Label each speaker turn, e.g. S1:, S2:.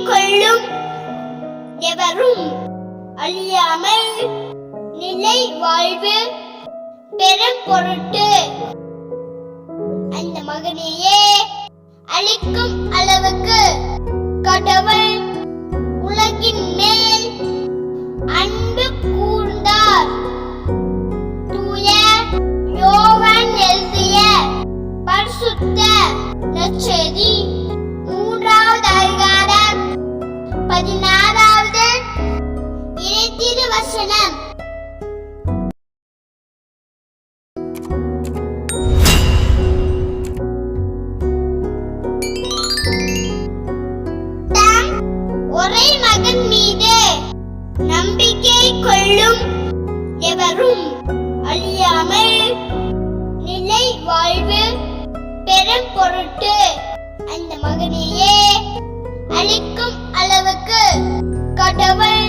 S1: கொள்ளும் எவரும் அழியாமல் நிலை வாழ்வு பெறும் பொருட்டு அந்த மகனையே அளிக்கும் அளவுக்கு கடவுள் உலகின் மேல் அன்பு கூர்ந்தார். தூய யோவான் எழுதிய பரிசுத்த நற்செய்தி 3வது அதிகாரம் 16வது இறைத்திருவசனம். தம் ஒரே மகன் மீது நம்பிக்கை கொள்ளும் எவரும் அழியாமல் நிலை வாழ்வு பெறும் பொருட்டு அந்த மகனையே அளிக்கும் அளவுக்கு கடவுள்